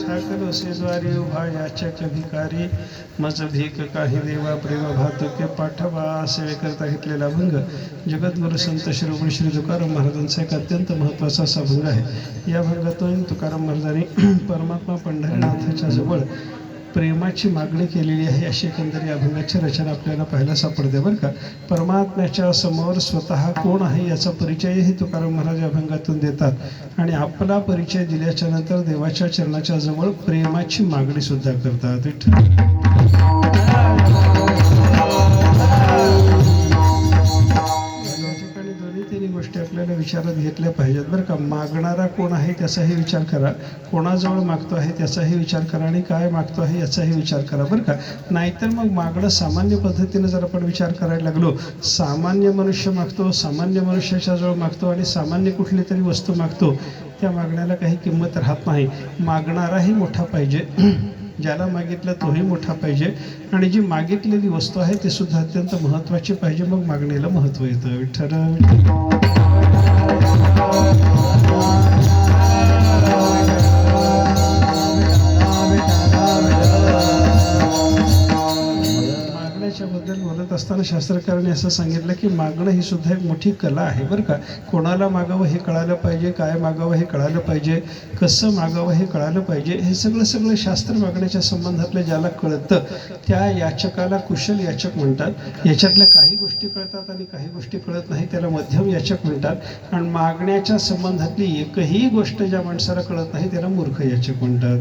ठाकल सेद्वारी उभा याचक भिकारी मज भीक काही देवा प्रेम भातुके पाठवा सेवे करता घेतलेला अभंग जगद्गुरु संत शिरोमणी श्री तुकाराम महाराजांचा एक अत्यंत महत्त्वाचा असा अभंग आहे. या अभंगातून तुकाराम महाराजांनी परमात्मा पंढरीनाथाच्या जवळ प्रेमाची मागणी केलेली आहे अशी एकंदरी अभंगाची रचना आपल्याला पाहायला सापडते बरं का. परमात्म्याच्या समोर स्वतः कोण आहे याचा परिचयही तुकाराम महाराज अभंगातून देतात आणि आपला परिचय दिल्याच्या नंतर देवाच्या चरणाच्या जवळ प्रेमाची मागणी सुद्धा करतात. गोष्टी आपल्याला विचारात घेतल्या पाहिजेत बरं का. मागणारा कोण आहे त्याचाही विचार करा, कोणाजवळ मागतो आहे त्याचाही विचार करा आणि काय मागतो आहे याचाही विचार करा बरं का. नाहीतर मग मागणं सामान्य पद्धतीने जर आपण विचार करायला लागलो, सामान्य मनुष्य मागतो, सामान्य मनुष्याच्या जवळ मागतो आणि सामान्य कुठली तरी वस्तू मागतो, त्या मागण्याला काही किंमत राहत नाही. मागणाराही मोठा पाहिजे, ज्याला मागितलं तोही मोठा पाहिजे आणि जी मागितलेली वस्तू आहे ते सुद्धा अत्यंत महत्त्वाची पाहिजे. मग मागणीला महत्त्व येतं. विठ्ठल बद्दल बोलत असताना शास्त्रकारांनी असं सांगितलं की मागणं ही सुद्धा एक मोठी कला आहे बरं का. कोणाला मागावं हे कळालं पाहिजे, काय मागावं हे कळालं पाहिजे, कसं मागावं हे कळालं पाहिजे. हे सगळं शास्त्र मागण्याच्या संबंधातलं ज्याला कळतं त्या याचकाला कुशल याचक म्हणतात. याच्यातल्या काही गोष्टी कळतात आणि काही गोष्टी कळत नाही, त्याला मध्यम याचक म्हणतात. आणि मागण्याच्या संबंधातली एकही गोष्ट ज्या माणसाला कळत नाही त्याला मूर्ख याचक म्हणतात.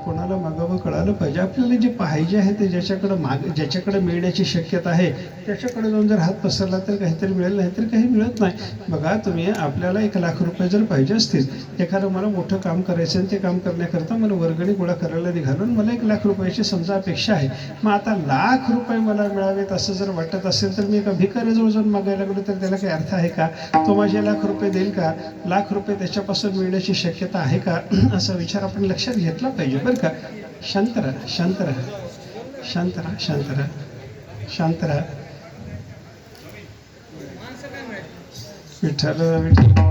कोणाला मागावं कळालं पाहिजे. आपल्याला जे पाहिजे आहे ते ज्याच्याकडे मिळण्याची शक्यता आहे त्याच्याकडे जाऊन जर हात पसरला तर काहीतरी मिळेल, नाही तर काही मिळत नाही. बघा तुम्ही, आपल्याला 1,00,000 रुपये जर पाहिजे असतील, एखादं मला मोठं काम करायचं आणि ते काम करण्याकरता मला वर्गणी गोळा करायला निघालो, मला 1,00,000 रुपयाची समजा अपेक्षा आहे. मग आता 1,00,000 रुपये मला मिळावेत असं जर वाटत असेल तर मी एका भिकाऱ्याजवळ जाऊन मागायला लागलो तर त्याला काही अर्थ आहे का? तो माझे 1,00,000 रुपये देईल का? 1,00,000 रुपये त्याच्यापासून मिळण्याची शक्यता आहे का? असा विचार आपण लक्षात घेतला पाहिजे बरं का. शांत राहा, शांत राहा, शांत राहा, शांत राहा, शांत राहा. विठ्ठल विठ्ठल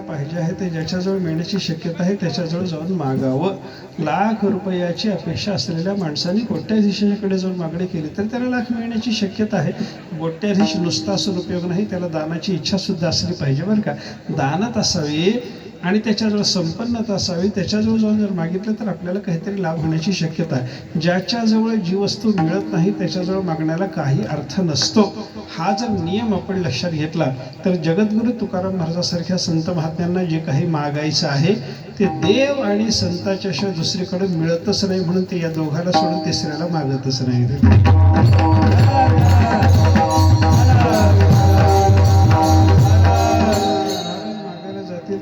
पाहिजे आहे ते ज्याच्याजवळ मिळण्याची शक्यता आहे त्याच्याजवळ जाऊन मागावं. 1,00,000 रुपयाची अपेक्षा असलेल्या माणसाने कोट्याधीशाकडे जाऊन मागणी केली तर त्याला 1,00,000 मिळण्याची शक्यता आहे. कोट्याधीश नुसता असून उपयोग नाही, त्याला दानाची इच्छा सुद्धा असली पाहिजे बरं का. दानत असावी आणि त्याच्याजवळ संपन्नता असावी. त्याच्याजवळ जाऊन जर मागितलं तर आपल्याला काहीतरी लाभ होण्याची शक्यता आहे. ज्याच्याजवळ जी वस्तू मिळत नाही त्याच्याजवळ मागण्याला काही अर्थ नसतो. हा जर नियम आपण लक्षात घेतला तर जगद्गुरु तुकाराम महाराजांसारख्या संत महात्म्यांना जे काही मागायचं आहे ते देव आणि संताच्या शिवाय दुसरीकडे मिळतच नाही, म्हणून ते या दोघाला सोडून तिसऱ्याला मागतच नाही.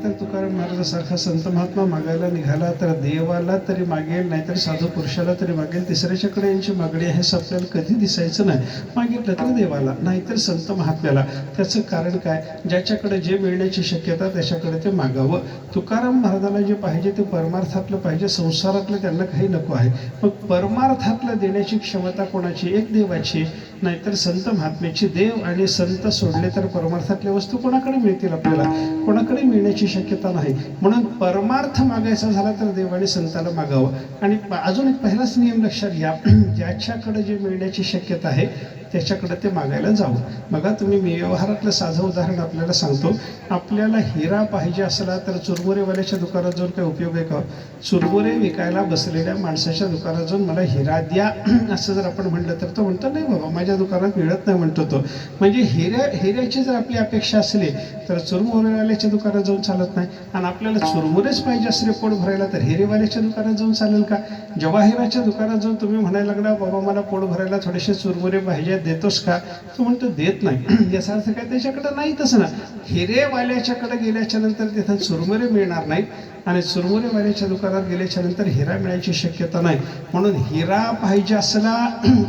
तर तुकाराम महाराजांसारखा संत महात्मा मागायला निघाला तर देवाला तरी मागेल, नाहीतर साधू पुरुषाला तरी मागेल. तिसऱ्याच्याकडे यांची मागणी आहे असं आपल्याला कधी दिसायचं नाही. मागितलं तर देवाला, नाहीतर संत महात्म्याला. त्याचं कारण काय? ज्याच्याकडे जे मिळण्याची शक्यता त्याच्याकडे ते मागावं. तुकाराम महाराजांना जे पाहिजे ते परमार्थातलं पाहिजे, संसारातलं त्यांना काही नको आहे. मग परमार्थातलं देण्याची क्षमता कोणाची? एक देवाची, नाहीतर संत महात्म्याची. देव आणि संत सोडले तर परमार्थातल्या वस्तू कोणाकडे मिळतील? आपल्याला कोणाकडे मिळण्याची शक्यता नाही. म्हणून परमार्थ मागायचा झाला तर देव आणि संताला मागावं. आणि अजून एक पहिलाच नियम लक्षात घ्या, ज्याच्याकडे जे मिळण्याची शक्यता आहे त्याच्याकडे ते मागायला जावं. बघा तुम्ही, मी व्यवहारातलं साधं उदाहरण आपल्याला सांगतो. आपल्याला हिरा पाहिजे असला तर चुरमुरेवाल्याच्या दुकानात जाऊन काही उपयोग आहे का? चुरमुरे विकायला बसलेल्या माणसाच्या दुकानात जाऊन मला हिरा द्या असं जर आपण म्हटलं तर तो म्हणतो नाही बाबा माझ्या दुकानात मिळत नाही म्हणतो तो. म्हणजे हिऱ्याची जर आपली अपेक्षा असली तर चुरमुरेवाल्याच्या दुकानात जाऊन चालत नाही. आणि आपल्याला चुरमुरेच पाहिजे असले पोट भरायला तर हिरेवाल्याच्या दुकानात जाऊन चालेल का? जवाहिराच्या दुकानात जाऊन तुम्ही म्हणायला लागला बाबा मला पोट भरायला थोडेसे चुरमुरे पाहिजे देतोस का? तो म्हणतो देत नाही. याचा अर्थ काय? त्याच्याकडे नाही. तसं ना, हिरेवाल्याच्याकडे गेल्याच्या नंतर तिथं चुरमुरे मिळणार नाही आणि चुरमुरेवाल्याच्या दुकानात गेल्याच्या नंतर हिरा मिळायची शक्यता नाही. म्हणून हिरा पाहिजे असला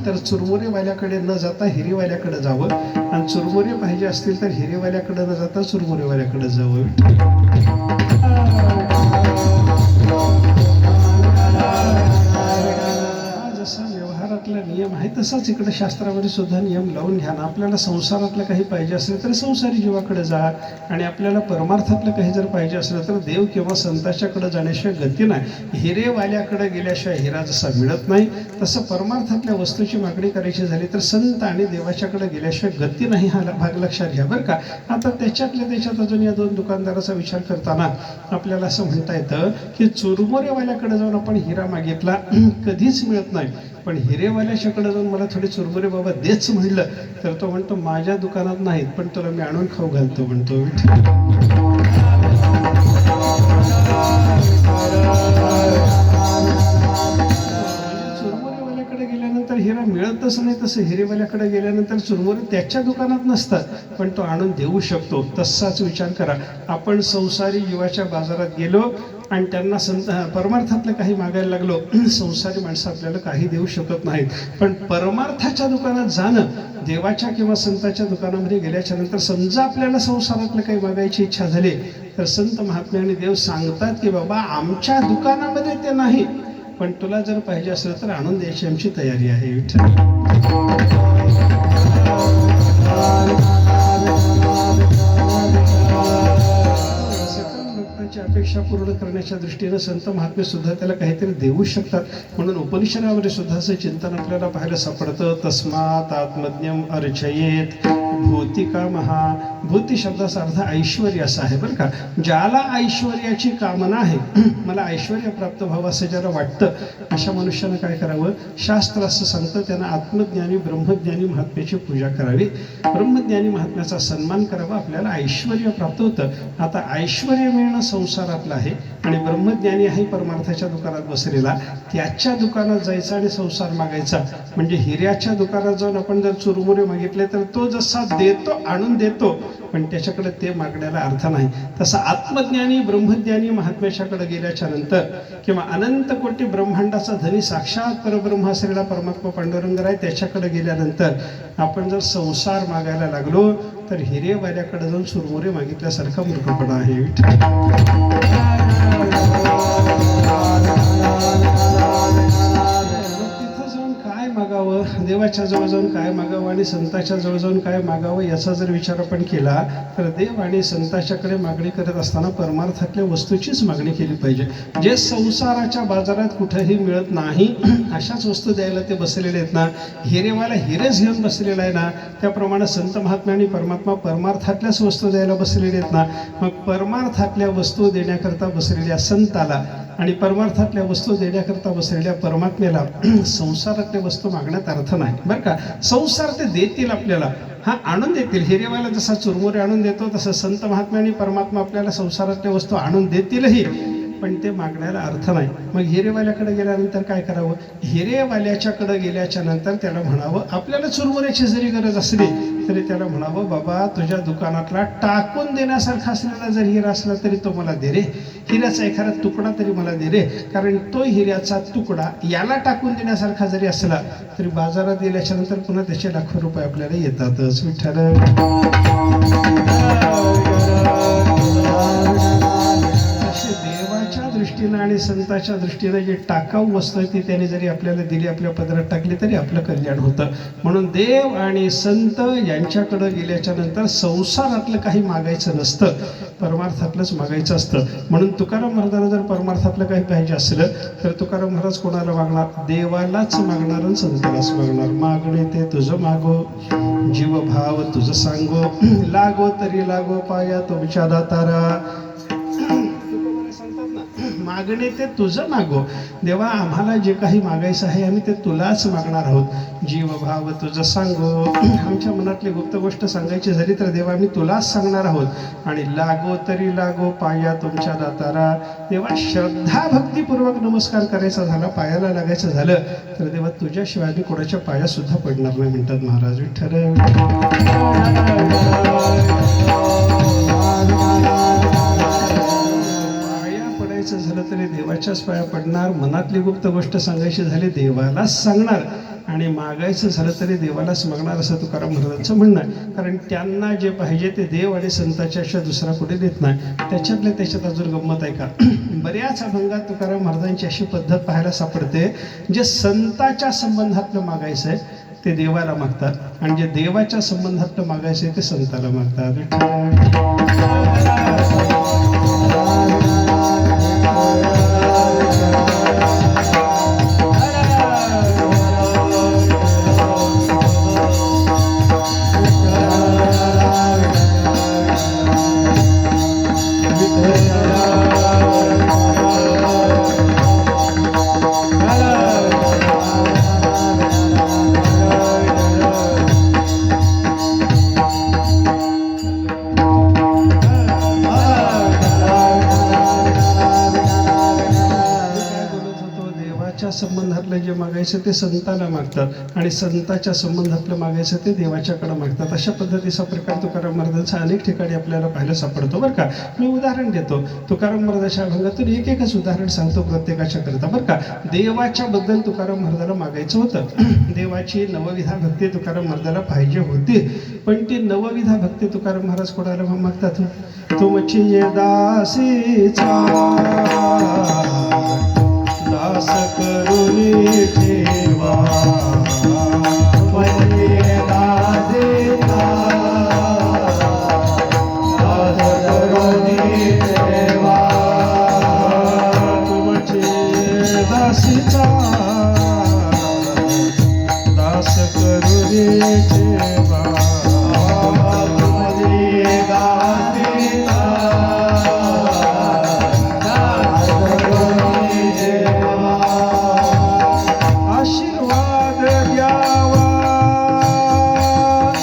तर चुरमुरेवाल्याकडे न जाता हिरेवाल्याकडे जावं, आणि चुरमुरे पाहिजे असतील तर हिरेवाल्याकडे न जाता चुरमुरेवाल्याकडे जावं. जसा व्यवहारातला नियम आहे तसाच इकडे शास्त्रामध्ये सुद्धा नियम लावून घ्या ना. आपल्याला संसारातलं काही पाहिजे असलं तर संसारी जीवाकडे जा, आणि आपल्याला परमार्थातलं काही जर पाहिजे असलं तर देव किंवा संताच्याकडे जाण्याशिवाय गती नाही. हिरेवाल्याकडे गेल्याशिवाय हिरा जसा मिळत नाही, तसं परमार्थातल्या वस्तूची मागणी करायची झाली तर संत आणि देवाच्याकडे गेल्याशिवाय गती नाही. हा भाग लक्षात घ्या बरं का. आता त्याच्यात अजून या दोन दुकानदाराचा विचार करताना आपल्याला असं म्हणता येतं की चुरमुरेवाल्याकडे जाऊन आपण हिरा मागितला कधीच मिळत नाही, पण हिरेवाल्याच्याकडे जाऊन मला थोडे चुरमुरे बाबा देच म्हणलं तर तो म्हणतो माझ्या दुकानात नाहीत, पण तुला मी आणून खाऊ घालतो म्हणतो. चुरमुरेवाल्याकडे गेल्यानंतर हिरा मिळतच नाही, तसं हिरेवाल्याकडे गेल्यानंतर चुरमुरे त्याच्या दुकानात नसतात, पण तो आणून देऊ शकतो. तसाच विचार करा. आपण संसारी जीवाच्या बाजारात गेलो आणि त्यांना परमार्थातलं काही मागायला लागलो, संसारी माणसं आपल्याला काही देऊ शकत नाहीत. पण परमार्थाच्या दुकानात जाणं, देवाच्या किंवा संताच्या दुकानामध्ये गेल्याच्या नंतर समजा आपल्याला संसारातलं काही मागायची इच्छा झाली तर संत महात्मे आणि देव सांगतात की बाबा आमच्या दुकानामध्ये ते नाही, पण तुला जर पाहिजे असलं तर आणून द्यायची आमची तयारी आहे. अपेक्षा पूर्ण करण्याच्या दृष्टीनं संत महात्मे सुद्धा त्याला काहीतरी देऊ शकतात. म्हणून उपनिषदामध्ये सुद्धा असं चिंतन आपल्याला पाहायला सापडतं. तस्मात आत्मज्ञम अर्चयेत भूतिका महा. भूती शब्दाचा अर्थ ऐश्वर्य असा आहे बरं का. ज्याला ऐश्वर्याची कामना आहे, मला ऐश्वर्य प्राप्त व्हावं असं ज्याला वाटतं, अशा मनुष्यानं काय करावं? शास्त्र असं सांगतं त्यांना आत्मज्ञानी ब्रह्मज्ञानी महात्म्याची पूजा करावी, ब्रह्मज्ञानी महात्म्याचा सन्मान करावा, आपल्याला ऐश्वर्य प्राप्त होतं. आता ऐश्वर्य मिळणं संसारातलं आहे आणि ब्रह्मज्ञानी आहे परमार्थाच्या दुकानात बसलेला, त्याच्या दुकानात जायचं आणि संसार मागायचा. म्हणजे हिऱ्याच्या दुकानात जाऊन आपण जर चुरमुरे मागितले तर तो जसा देतो, आणून देतो, पण त्याच्याकडे ते मागण्याला अर्थ नाही. तसा आत्मज्ञानी ब्रह्मज्ञानी महात्म्याच्याकडे गेल्याच्या नंतर किंवा अनंत कोटी ब्रह्मांडाचा धनी साक्षात परब्रह्म असलेला परमात्मा पांडुरंग आहे, त्याच्याकडे गेल्यानंतर आपण जर संसार मागायला लागलो तर हिरेवाल्याकडे जाऊन चुरमुरे मागितल्यासारखा मूर्खपणा आहे. मागावं, देवाच्या जवळ जाऊन काय मागावं आणि संताच्या जवळ जाऊन काय मागावं याचा जर विचार आपण केला तर देव आणि संताच्याकडे मागणी करत असताना परमार्थातल्या वस्तूचीच मागणी केली पाहिजे. जे संसाराच्या बाजारात कुठेही मिळत नाही अशाच वस्तू द्यायला ते बसलेले आहेत ना. हिरेवाला हिरेच घेऊन बसलेला आहे ना, त्याप्रमाणे संत महात्मा आणि परमात्मा परमार्थातल्याच वस्तू द्यायला बसलेले आहेत ना. मग परमार्थातल्या वस्तू देण्याकरता बसलेल्या संताला आणि परमार्थातल्या वस्तू देण्याकरता बसलेल्या परमात्म्याला संसारातल्या वस्तू मागण्यात अर्थ नाही बरं का. संसार ते देतील आपल्याला, हा आणून देतील. हिरेवाला जसा चुरमुरे आणून देतो तसं संत महात्मा आणि परमात्मा आपल्याला संसारातल्या वस्तू आणून देतीलही, पण ते मागण्याला अर्थ नाही. मग हिरेवाल्याकडे गेल्यानंतर काय करावं? हिरेवाल्याच्याकडे गेल्याच्या नंतर त्याला म्हणावं, आपल्याला चुरमुऱ्याची जरी गरज असली तरी त्याला म्हणावं, बाबा तुझ्या दुकानातला टाकून देण्यासारखा असलेला जर हिरा असला तरी तो मला दे रे, हिऱ्याचा एखादा तुकडा तरी मला दे रे. कारण तो हिऱ्याचा तुकडा याला टाकून देण्यासारखा जरी असला तरी बाजारात गेल्याच्या नंतर पुन्हा त्याचे लाखो रुपये आपल्याला येतातच. विठ्ठल देवाच्या दृष्टीनं आणि संताच्या दृष्टीनं जी टाकाऊ वस्तू आहे ती त्याने जरी आपल्याला दिली, आपल्या पदरात टाकली तरी आपलं कल्याण होतं. म्हणून देव आणि संत यांच्याकडं गेल्याच्या नंतर संसारातलं काही मागायचं नसतं, परमार्थातलंच मागायचं असतं. म्हणून तुकाराम महाराजांना जर परमार्थातलं काही पाहिजे असलं तर तुकाराम महाराज कोणाला मागणार? देवालाच मागणार आणि संतालाच मागणार. मागणे ते तुझं मागो, जीव भाव तुझं सांगो, लागो तरी लागो पाया तुमच्या दातारा. मागणे ते तुझं मागो. देवा आम्हाला जे काही मागायचं आहे आम्ही ते तुलाच मागणार आहोत. जीव भाव तुझं सांगो. आमच्या मनातली गुप्त गोष्ट सांगायची झाली तर देवा आम्ही तुलाच सांगणार आहोत. आणि लागो तरी लागो पाया तुमच्या दातारा. देवा श्रद्धा भक्तीपूर्वक नमस्कार करायचा झाला, पायाला लागायचं झालं तर देवा तुझ्याशिवाय आम्ही कोणाच्या पाया सुद्धा पडणार नाही म्हणतात महाराज. विठ्ठल पाया पडायचं झालं तरी देवाच्याच पाया पडणार. मनातली गुप्त गोष्ट सांगायची झाली देवालाच सांगणार आणि मागायचं झालं तरी देवालाच मागणार असं तुकाराम महाराजांचं म्हणणं आहे. कारण त्यांना जे पाहिजे ते देव आणि संताच्या अशा दुसरा कुठे देत नाही. त्याच्यात अजून गंमत आहे का, बऱ्याच अभंगात तुकाराम महाराजांची अशी पद्धत पाहायला सापडते, जे संताच्या संबंधातलं मागायचं आहे ते देवाला मागतात आणि जे देवाच्या संबंधातलं मागायचं आहे ते संताला मागतात. संबंधातलं जे मागायचं ते संताला मागतात आणि संताच्या संबंधातलं मागायचं ते देवाच्याकडे मागतात. अशा पद्धतीचा प्रकार तुकाराम महाराजांचा अनेक ठिकाणी आपल्याला पाहायला सापडतो बरं का. मी उदाहरण देतो, तुकाराम महाराजांच्या अभंगातून एकच उदाहरण सांगतो प्रत्येकाच्या करता बरं का. देवाच्या बद्दल तुकाराम महाराजाला मागायचं होतं. देवाची नवविधा भक्ती तुकाराम महाराजाला पाहिजे होती, पण ती नवविधा भक्ती तुकाराम महाराज कोणाला मागतात? तुमची दासीचा दास करुणी ठेवा, तुमची दासीचा दास करुणी ठेवा, तुमची दासीचा दास करुणी ठेवा, तुमची दासीचा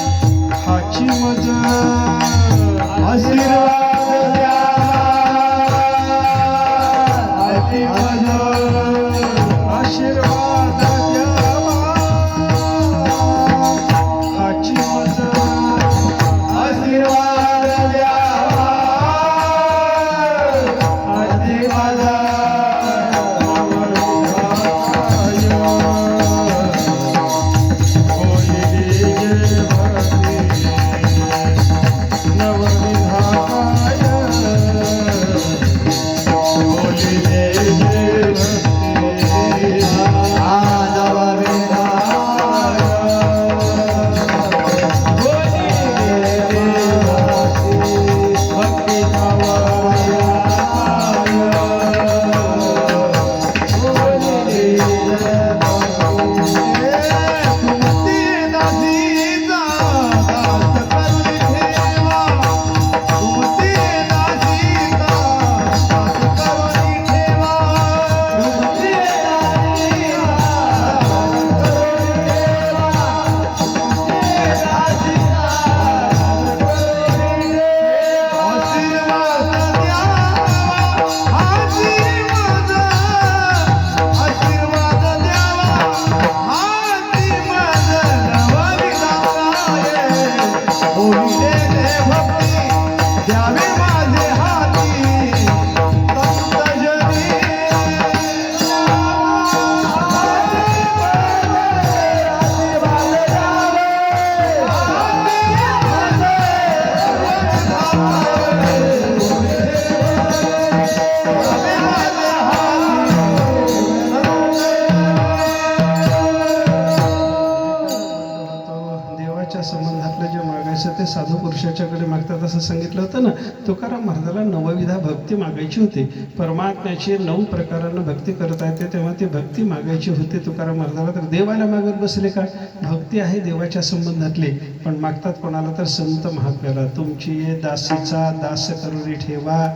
ते साधू पुरुषाच्याकडे मागतात असं सांगितलं होतं ना. तुकाराम महाराजाला नवविधा भक्ती मागायची होती. परमात्म्याची 9 प्रकारानं भक्ती करता येते, तेव्हा ती भक्ती मागायची होती तुकाराम महाराजाला. तर देवाला मागत बसले का? भक्ती आहे देवाच्या संबंधातली, पण मागतात कोणाला? तर संत महात्म्याला. तुमची दासीचा दास करुणी ठेवा,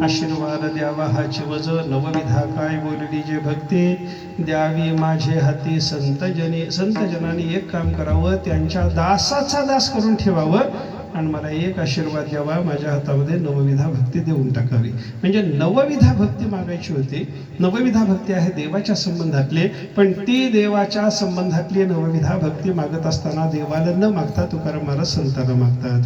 आशीर्वाद द्यावा हाची वज नवविधा काय बोलली जे भक्ती द्यावी माझे हाती संतजनाने एक काम करावं, त्यांच्या दासाचा दास करून ठेवावं आणि मला एक आशीर्वाद द्यावा, माझ्या हातामध्ये नवविधा भक्ती देऊन टाकावी. म्हणजे नवविधा भक्ती मागायची होती. नवविधा भक्ती आहे देवाच्या संबंधातली, पण ती देवाच्या संबंधातली नवविधा भक्ती मागत असताना देवाला न मागता तुकाराम महाराज संतांना मागतात.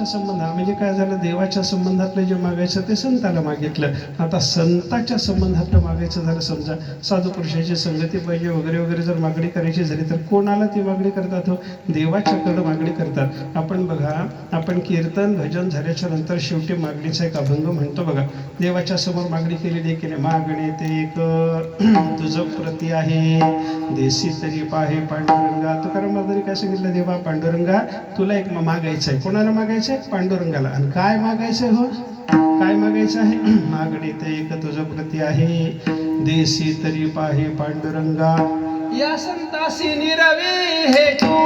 संबंधात म्हणजे काय झालं, देवाच्या संबंधातलं जे मागायचं ते संताला मागितलं. आता संताच्या संबंधातलं मागायचं झालं, समजा साधू पुरुषाची संगती पाहिजे वगैरे वगैरे जर मागणी करायची झाली तर कोणाला ती मागणी करतात? हो, देवाच्याकडं मागणी करतात. आपण बघा, आपण कीर्तन भजन झाल्याच्या नंतर शेवटी मागणीचा एक अभंग म्हणतो बघा. देवाच्या समोर मागणी केलेली की नाही, मागणे ते एक तुझं प्रती आहे देशी तरी पाहे पांडुरंगा. तुकाराम महाराजांनी काय सांगितलं, देवा पांडुरंगा तुला एक मागायचं आहे. कोणाला मागायचं आहे? पांडुरंगाला. आणि काय मागायचं आहे? हो, काय मागायचं आहे? मागणी ते एक तुझं प्रती आहे देशी तरी पाहे पांडुरंगा. या संतासी निरवी हे तू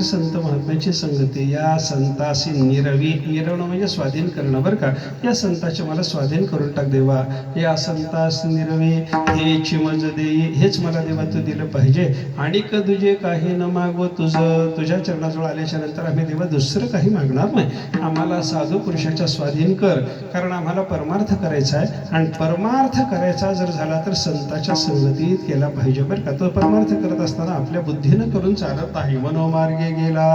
संत महात्म्याची संगती. या संतासी निरवी, निरवणं म्हणजे स्वाधीन करणं बरं का. या संताचे मला स्वाधीन करून टाक देवा. या संतास निरवी हे चिमज देई, हेच मला देवा तू दिलं पाहिजे. आणि तुझे काही न मागव, तुझ्या चरणाजवळ आल्याच्या नंतर आम्ही देवा दुसरं काही मागणार नाही. आम्हाला साधू पुरुषाच्या स्वाधीन कर, कारण आम्हाला परमार्थ करायचा आहे. आणि परमार्थ करायचा जर झाला तर संताच्या संगतीत केला पाहिजे बरं का. तो परमार्थ करत असताना आपल्या बुद्धीनं करून चालत नाही. मनोमार्गे गेला